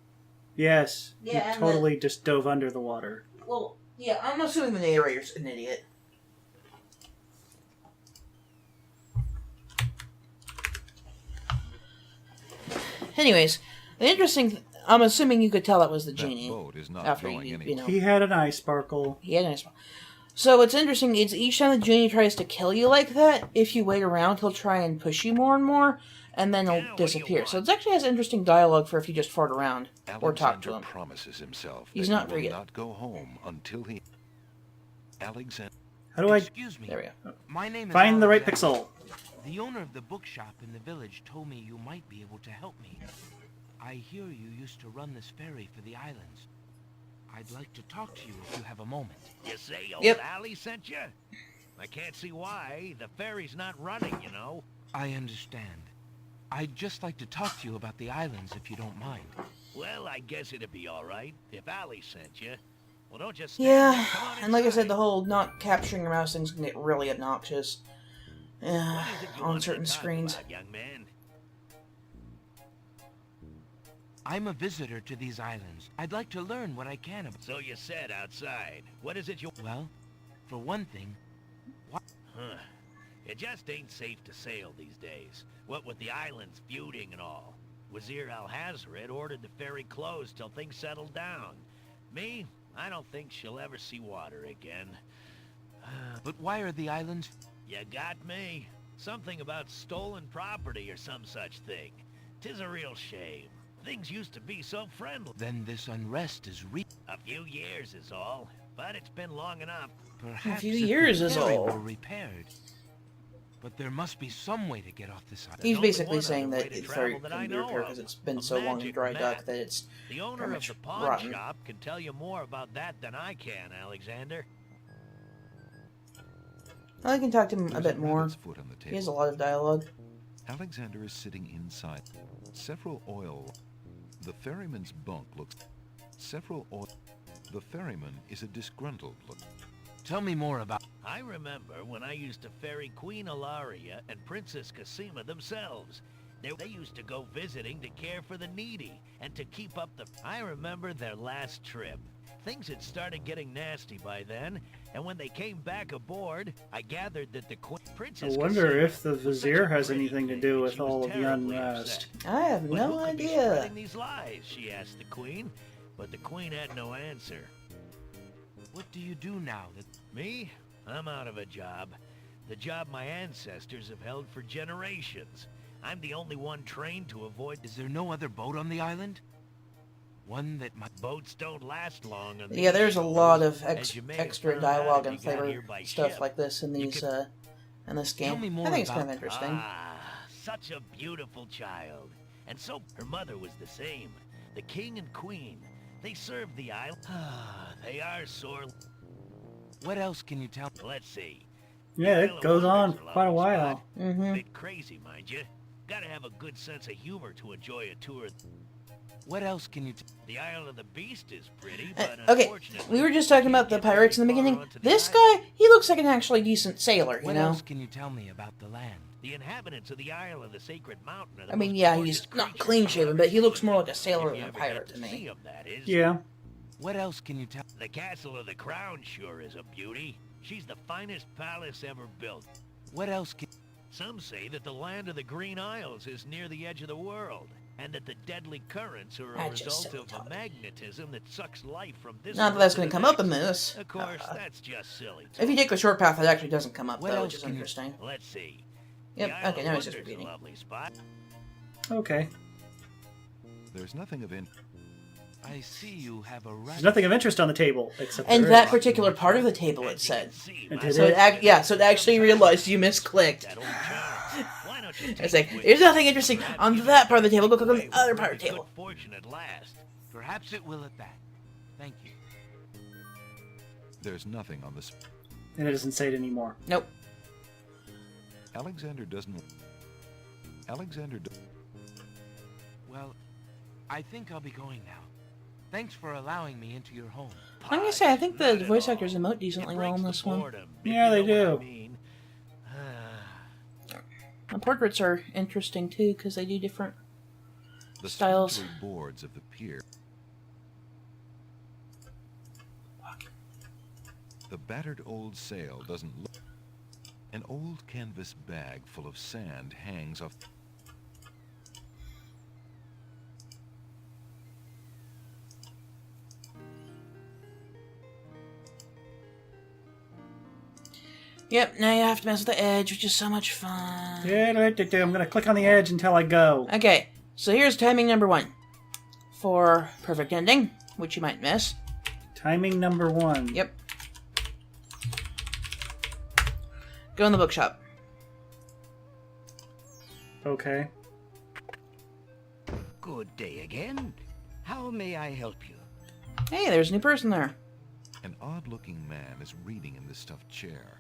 Yes, Yeah, he totally just dove under the water. Well, yeah, I'm assuming the narrator's an idiot. Anyways, the interesting... I'm assuming you could tell that was the genie. That boat is not after going you anywhere. know. He had an eye sparkle. He had an eye sparkle. So what's interesting is each time the genie tries to kill you like that, if you wait around, he'll try and push you more and more, and then he'll disappear. So it actually has interesting dialogue for if you just fart around or talk to him. Promises himself He's that not he very will good. not go home until he... Alexander... How do I... Excuse me. There we go. My name is Find the right Alexander. pixel. The owner of the bookshop in the village told me you might be able to help me. I hear you used to run this ferry for the islands. I'd like to talk to you if you have a moment. You say old Yep. Allie sent you? I can't see why. The ferry's not running, you know. I understand. I'd just like to talk to you about the islands if you don't mind. Well, I guess it'd be all right if Allie sent you. Well, don't just stand Yeah, there. Come on and like I said, inside. the whole not capturing your mouse thing's gonna get really obnoxious. What is it you On wanted to certain talk screens. about, young man? I'm a visitor to these islands. I'd like to learn what I can about... So you said outside. What is it you... Well, for one thing... Huh. It just ain't safe to sail these days. What with the islands feuding and all. Wazir Al-Hazred ordered the ferry closed till things settled down. Me, I don't think she'll ever see water again. But why are the islands... You got me. Something about stolen property or some such thing. 'Tis a real shame. Things used to be so friendly. Then this unrest is A few years is all, but it's been long enough. Perhaps few if the years is ferry all. were repaired. But there must be some way to get off this island. He's only basically one saying other that way to the ferry travel that can I be know repaired of. because it's been A so long in magic dry map. dock that it's The owner pretty of much the pawn rotten. shop can tell you more about that than I can, Alexander. I can talk to him a There's bit more. rabbit's foot on the He has a table. lot of dialogue. Alexander is sitting inside. Several oil... The ferryman's bunk looks... Several oil... The ferryman is a disgruntled look. Tell me more about... I remember when I used to ferry Queen Ilaria and Princess Cassima themselves. They used to go visiting to care for the needy and to keep up the... I remember their last trip. Things had started getting nasty by then, and when they came back aboard, I gathered that the Princess I wonder Cassima if the Vizier has anything to do with all of the unrest. I have no idea. Spreading these lies, she asked the Queen, but the Queen had no answer. What do you do now that... Me? I'm out of a job. The job my ancestors have held for generations. I'm the only one trained to avoid... Is there no other boat on the island? One that my... Boats don't last long on Yeah, there's a lot of may extra have dialogue found and out, you got flavor here by stuff ship. like this in these in this game. Tell me more I think it's about- kind of interesting. Such a beautiful child. And so her mother was the same. The king and queen. They served the island. They are sore... What else can you tell... Let's see. Yeah, it goes on for quite a while. Mm-hmm. Bit crazy, mind you. Gotta have a good sense of humor to enjoy a tour. What else can you... The Isle of the Beast is pretty, but Okay, unfortunately... we were just talking about the pirates in the beginning. This guy, he looks like an actually decent sailor, you What know? else can you tell me about the land? The inhabitants of the Isle of the Sacred Mountain are the I mean, most yeah, gorgeous he's not creatures clean-shaven, I've but ever he looks seen. more like a sailor If you than a ever pirate get to me. see 'em, that is. Yeah. What else can you tell... The Castle of the Crown sure is a beauty. She's the finest palace ever built. What else can... Some say that the land of the Green Isles is near the edge of the world, and that the deadly currents are a That's just result silly of talk. a magnetism that sucks life from this Not that world that's to going to the come up in next. this. Of course, that's just silly If you talk. take the short path, it actually doesn't come up, What though, else which is can you- interesting. Let's see. Yep, The Isle okay, of now he's just Wonder's a repeating. lovely spot. Okay. There's nothing of I see you have a right... There's nothing of interest on the table, except And there that is. particular part of the table, it As you said. can see, It my did So it? yeah, so it actually realized you misclicked. that old charm. Why don't you It's take like, it with there's you? nothing interesting on that part of the table, go click on the Away other with part of the good table. fortune at last. Perhaps it will at that. Thank you. There's nothing on this. And it doesn't say it anymore. Nope. Alexander doesn't. Alexander. Well, I think I'll be going now. Thanks for allowing me into your home. I'm gonna say, I think the voice actors emote decently It well in breaks this the one. boredom, if Yeah, you they know what do. I mean. The portraits are interesting too, because they do different The styles. splintery boards of the pier. The battered old sail doesn't look. An old canvas bag full of sand hangs off. Yep, now you have to mess with the edge, which is so much fun. Yeah, I'm going to click on the edge until I go. Okay, so here's timing number 1. For perfect ending, which you might miss. Timing number 1. Yep. Go in the bookshop. Okay. Good day again. How may I help you? Hey, there's a new person there. An odd-looking man is reading in the stuffed chair.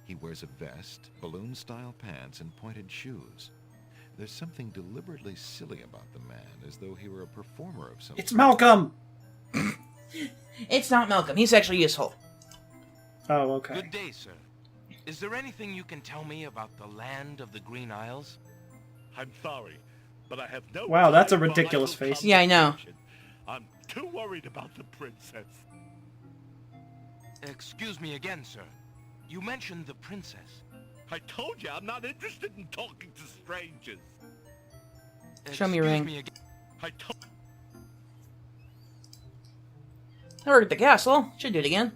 He wears a vest, balloon-style pants, and pointed shoes. There's something deliberately silly about the man, as though he were a performer of some It's Malcolm! It's not Malcolm. He's actually useful. Oh, okay. Good day, sir. Is there anything you can tell me about the land of the Green Isles? I'm sorry, but I have no... Wow, that's a time for ridiculous idle face. Yeah, I know. conversation. I'm too worried about the princess. Excuse me again, sir. You mentioned the princess. I told you I'm not interested in talking to strangers. Show me your ring. Excuse me again. I told... I work at the castle. Should do it again.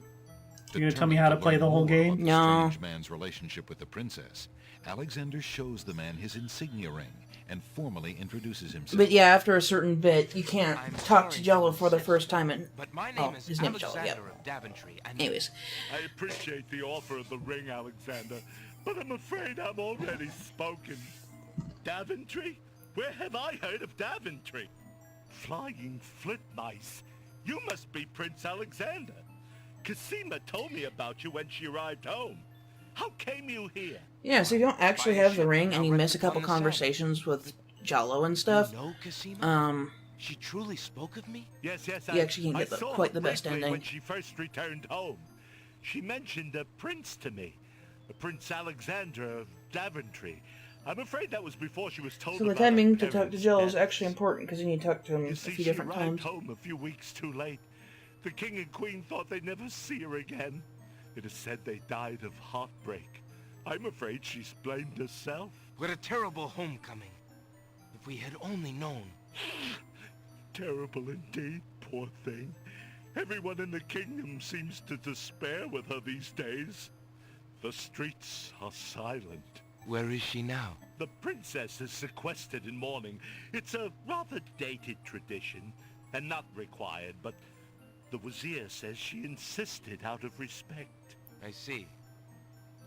You gonna tell me how to play the whole game? No. Strange man's relationship with the princess. Alexander shows the man his insignia ring and formally introduces himself. But yeah, after a certain bit, you can't I'm talk to sorry Jello to for the insist, first time. And But my name is his name's Jello, Alexander yep. of Daventry, and... Anyways, I appreciate the offer of the ring, Alexander, but I'm afraid I'm already spoken. Daventry? Where have I heard of Daventry? Flying flit mice. You must be Prince Alexander. Cassima told me about you when she arrived home. How came you here? yeah. So if you don't actually have the ring, and you miss a couple conversations with Jello and stuff, You know Cassima? um, She truly spoke of me? Yes, You actually can I get saw quite her the best briefly ending. when she first returned home. She mentioned a prince to me. Prince Alexander of Daventry. I'm afraid that was before she was told So the about her timing to talk to parents' Jill is deaths. actually important, because you need to talk to him You a see, few she different arrived times. home a few weeks too late. The king and queen thought they'd never see her again. It is said they died of heartbreak. I'm afraid she's blamed herself. What a terrible homecoming. If we had only known. Terrible indeed, poor thing. Everyone in the kingdom seems to despair with her these days. The streets are silent. Where is she now? The princess is sequestered in mourning. It's a rather dated tradition, and not required, but the Wazir says she insisted out of respect. I see.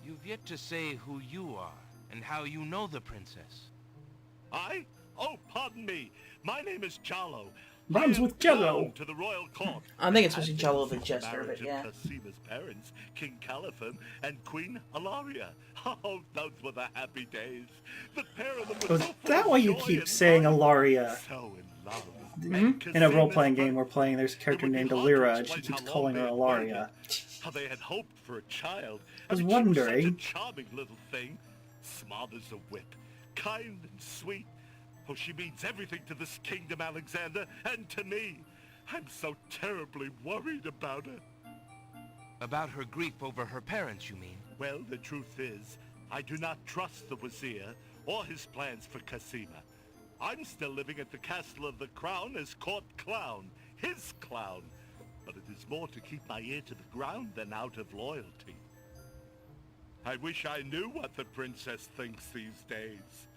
You've yet to say who you are, and how you know the princess. I? Oh, pardon me. My name is Jallo. Rhymes with Jello. To the royal court. I think it's supposed to be Jello the Jester, but yeah. Casima's parents, King Caliphon and Queen Alaria. Oh, those were the happy days. The pair of them were Oh, is that why you keep saying Alaria? so in love. In a role-playing game we're playing, there's a character named Alira, and she keeps calling her Alaria. How they had hoped for a child. I was mean, she was such a wondering. charming little thing. Smart as a whip. Kind and sweet. Oh, she means everything to this kingdom, Alexander, and to me. I'm so terribly worried about her. About her grief over her parents, you mean? Well, the truth is, I do not trust the Wazir or his plans for Casima. I'm still living at the Castle of the Crown as court clown, his clown. But it is more to keep my ear to the ground than out of loyalty. I wish I knew what the princess thinks these days.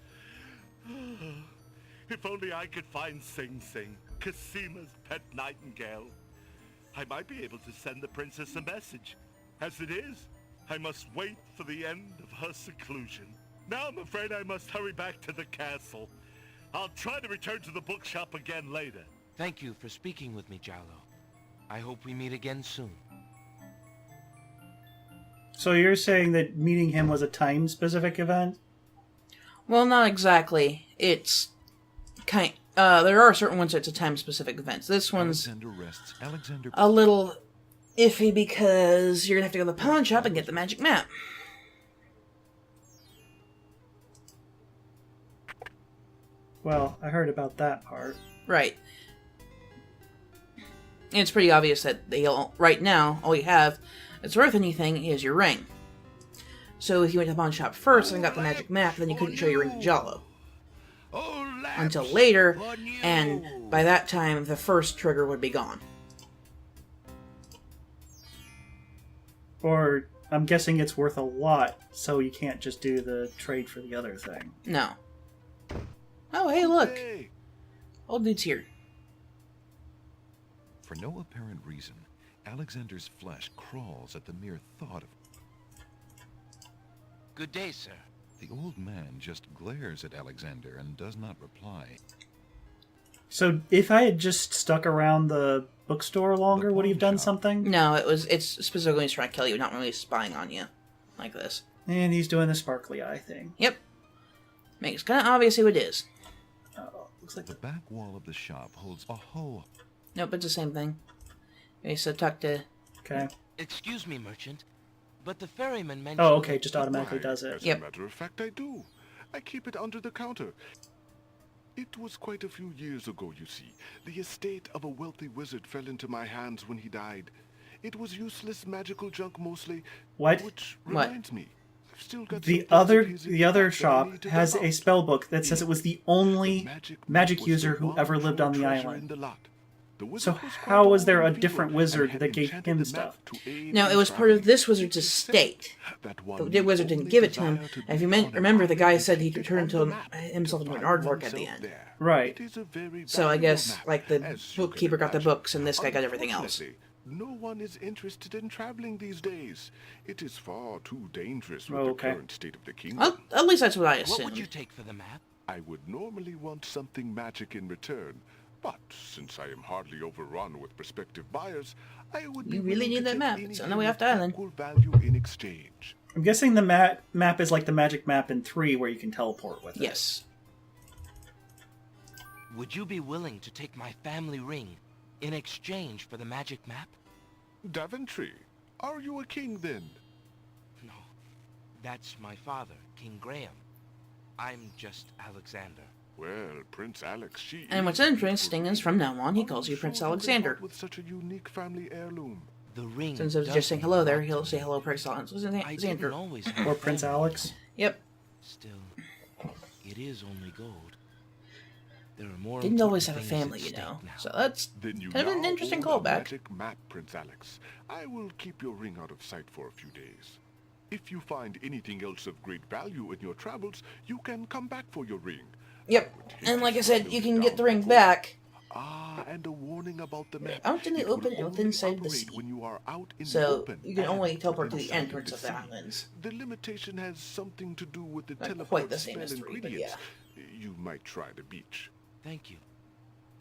If only I could find Sing Sing, Casima's pet nightingale. I might be able to send the princess a message. As it is, I must wait for the end of her seclusion. Now I'm afraid I must hurry back to the castle. I'll try to return to the bookshop again later. Thank you for speaking with me, Jallo. I hope we meet again soon. So you're saying that meeting him was a time-specific event? Well, not exactly. It's there are certain ones that's a time-specific events. This one's a little iffy because you're gonna have to go to the pawn shop and get the magic map. Well, I heard about that part. Right. And it's pretty obvious that right now, all you have that's worth anything is your ring. So if you went to the pawn shop first and got the magic map, then you couldn't show your ring to Jallo. Until later, and by that time, the first trigger would be gone. Or, I'm guessing it's worth a lot, so you can't just do the trade for the other thing. No. Oh, hey, look! Old dude's here. For no apparent reason, Alexander's flesh crawls at the mere thought of... Good day, sir. The old man just glares at Alexander and does not reply. So, if I had just stuck around the bookstore longer, would he have done something? No, it's specifically trying to kill you, not really spying on you. Like this. And he's doing the sparkly eye thing. Yep. Makes kind of obvious who it is. Oh, looks like the back wall of the shop holds a hole. Nope, it's the same thing. Okay, so talk to... Okay. Excuse me, merchant, but the ferryman mentioned... Oh, okay, just automatically does it. As a matter of fact, I do. I keep it under the counter. It was quite a few years ago, you see. The estate of a wealthy wizard fell into my hands when he died. It was useless magical junk mostly. What? Which reminds me. I've still got The other shop has a spell book that says it was the only magic user who ever lived on the island. So how was there a different wizard that gave him stuff? No, it was part of this wizard's estate. The wizard didn't give it to him. And if you remember, the guy said he could turn himself into an aardvark at the end. Right. So I guess, like, the bookkeeper got the books and this guy got everything else. No one is interested in traveling these days. It is far too dangerous with the current state of the kingdom. Well, at least that's what I assumed. What would you take for the map? I would normally want something magic in return. But since I am hardly overrun with prospective buyers, I would be really need that map. It's on the way off the island. Value in exchange. I'm guessing the map is like the magic map in 3 where you can teleport with it. Yes. Would you be willing to take my family ring in exchange for the magic map? Daventry, Are you a king then? No, that's my father, King Graham. I'm just Alexander. Well, Prince Alex, she And what's interesting is from now on he calls you Prince Alexander. With such a unique family heirloom. The ring. So instead of just saying hello there, he'll say hello, Prince Alexander. I didn't always have Or Prince Alex. Yep. Still, it is only gold. There are more. Didn't always have a family, you know. So that's kind of an interesting callback. Magic map, Prince Alex. I will keep your ring out of sight for a few days. If you find anything else of great value in your travels, you can come back for your ring. Yep. And like I said, you can get the ring back. Ah, and a warning about the map. Out in the open and within sight of the sea. When you are out in So the open you can only teleport to within the sight entrance of the islands. The limitation has something to do with the Not teleport quite the same spell as 3, but ingredients. yeah. You might try the beach. Thank you.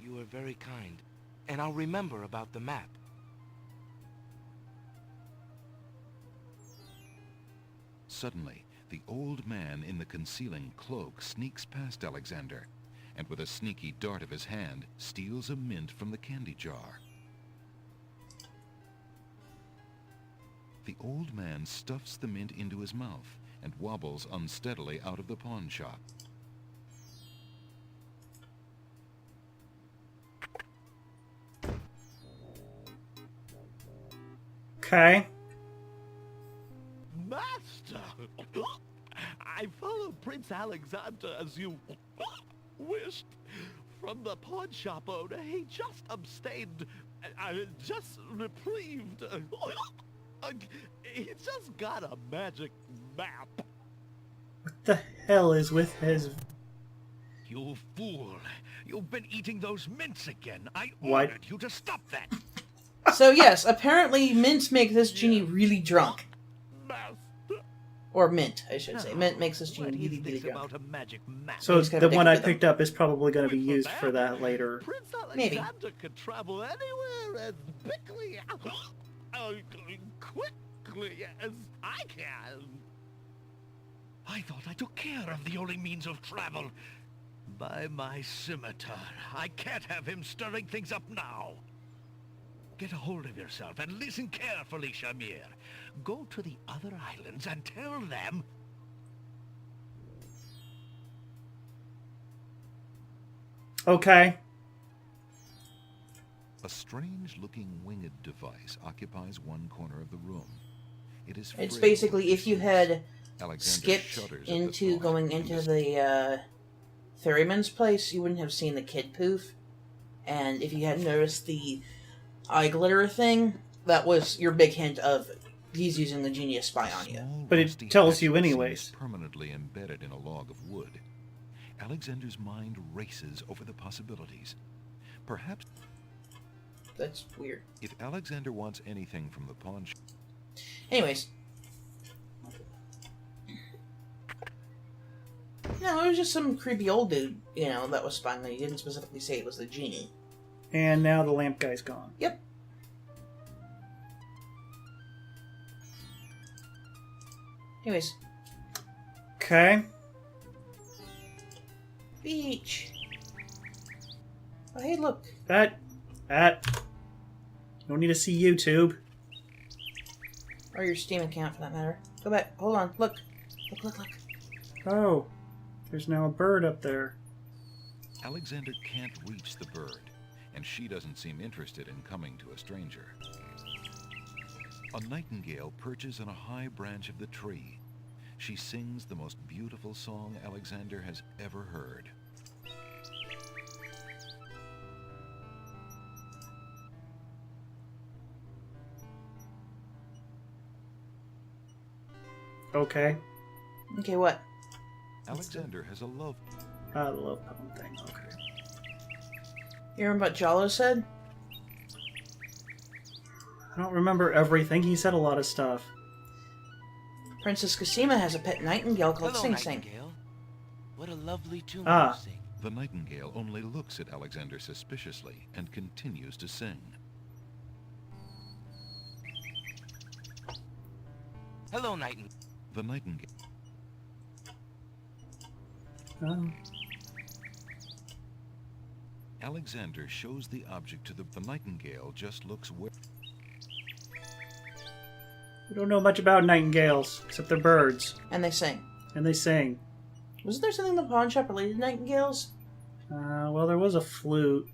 You are very kind. And I'll remember about the map. Suddenly, the old man in the concealing cloak sneaks past Alexander, and with a sneaky dart of his hand, steals a mint from the candy jar. The old man stuffs the mint into his mouth and wobbles unsteadily out of the pawn shop. Okay. Master! I followed Prince Alexander as you wished. From the pawn shop owner, he just abstained, just reprieved. He just got a magic map. What the hell is with his... You fool! You've been eating those mints again. I What? ordered you to stop that. So yes, apparently mints make this genie really drunk. Or mint, I should say. Mint makes this genie really, really drunk. About a magic map. So the one I picked up is probably going to be used for that later. Prince Maybe. Alexander could travel anywhere as quickly, quickly as I can. I thought I took care of the only means of travel. By my scimitar, I can't have him stirring things up now. Get a hold of yourself and listen carefully, Shamir. Go to the other islands and tell them... Okay. A strange-looking winged device occupies one corner of the room. It's frail basically if you had Alexander skipped shudders at the into thought. going into the ferryman's place, you wouldn't have seen the kid poof. And if you hadn't noticed the eye glitter thing, that was your big hint of he's using the genie to spy on you. But it tells you anyways. Permanently embedded in a log of wood. Alexander's mind races over the possibilities. Perhaps... That's weird. If Alexander wants anything from the pawn shop... Anyways. No, it was just some creepy old dude, you know, that was spying on you. He didn't specifically say it was the genie. And now the lamp guy's gone. Yep. Anyways. Okay. Beach. Oh, hey, look. That. Don't need to see YouTube. Or your Steam account, for that matter. Go back. Hold on. Look. Look. Oh. There's now a bird up there. Alexander can't reach the bird, and she doesn't seem interested in coming to a stranger. A nightingale perches on a high branch of the tree. She sings the most beautiful song Alexander has ever heard. Okay. Okay, what? Alexander has a love... The love poem thing, okay. You remember what Jalo said? I don't remember everything. He said a lot of stuff. Princess Cosima has a pet nightingale called Hello, Sing Sing. Nightingale. What a lovely tune Ah. you sing. The nightingale only looks at Alexander suspiciously and continues to sing. Hello, Nightingale. The nightingale... Alexander shows the object to the nightingale just looks where... We don't know much about nightingales, except they're birds. And they sing. And they sing. Wasn't there something in the pawn shop related to nightingales? Well, there was a flute.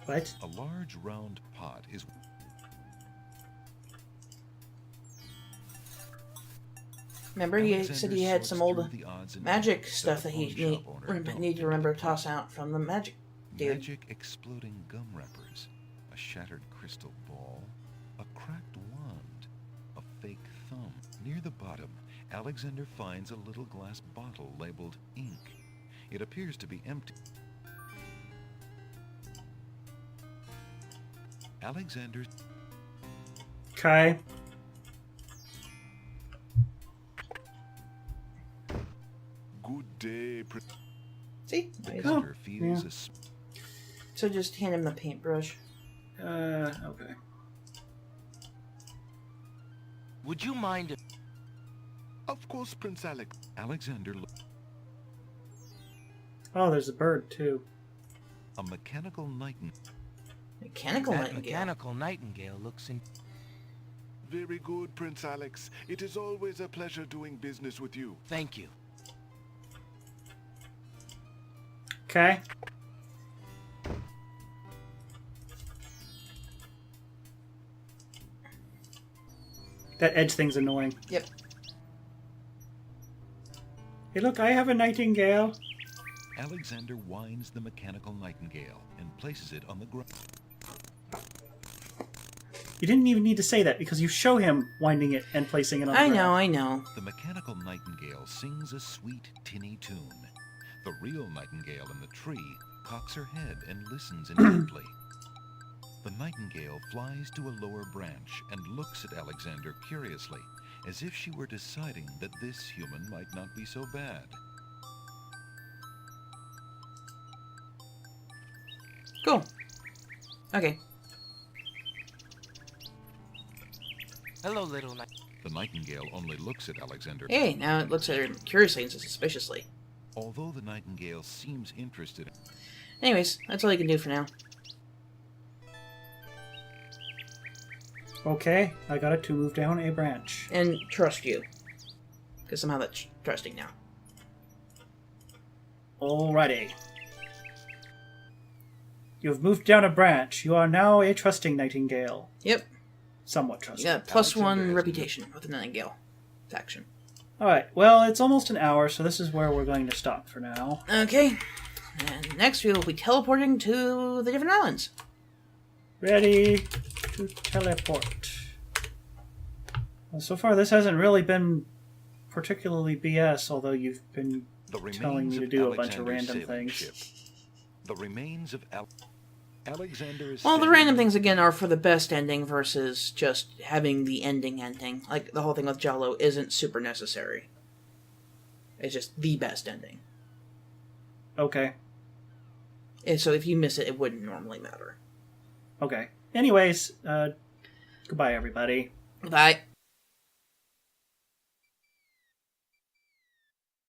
What? A large round pot is... Remember, he said he had some old magic stuff that he needed to remember to toss out from the magic dude. Magic exploding gum wrappers, a shattered crystal ball, a cracked wand, a fake thumb. Near the bottom, Alexander finds a little glass bottle labeled ink. It appears to be empty. Alexander... Okay. Good day, See? Alexander feels yeah. So just hand him the paintbrush. Okay. Would you mind if... Of course, Prince Alex. Alexander... Oh, there's a bird, too. A mechanical nightingale. Mechanical nightingale looks in... Very good, Prince Alex. It is always a pleasure doing business with you. Thank you. Okay. That edge thing's annoying. Yep. Hey, look, I have a nightingale. Alexander winds the mechanical nightingale and places it on the ground. You didn't even need to say that because you show him winding it and placing it on the ground. I know. The mechanical nightingale sings a sweet, tinny tune. The real nightingale in the tree cocks her head and listens intently. The nightingale flies to a lower branch and looks at Alexander curiously, as if she were deciding that this human might not be so bad. Cool. Okay. Hello, little night. The nightingale only looks at Alexander. Hey, now it looks at her curiously and suspiciously. Although the nightingale seems interested. Anyways, that's all you can do for now. Okay, I got it to move down a branch. And trust you. Because somehow that's trusting now. Alrighty. You have moved down a branch. You are now a trusting nightingale. Yep. Somewhat trusting. Yeah, +1 reputation with the Nightingale faction. Alright, well, it's almost an hour, so this is where we're going to stop for now. Okay. And next we will be teleporting to the different islands. Ready to teleport. Well, so far this hasn't really been particularly BS, although you've been telling me to do a bunch of random things. The remains of Alexander is... Well, the random things, again, are for the best ending versus just having the ending. Like, the whole thing with Jello isn't super necessary. It's just the best ending. Okay. And so if you miss it, it wouldn't normally matter. Okay. Anyways, goodbye, everybody. Bye.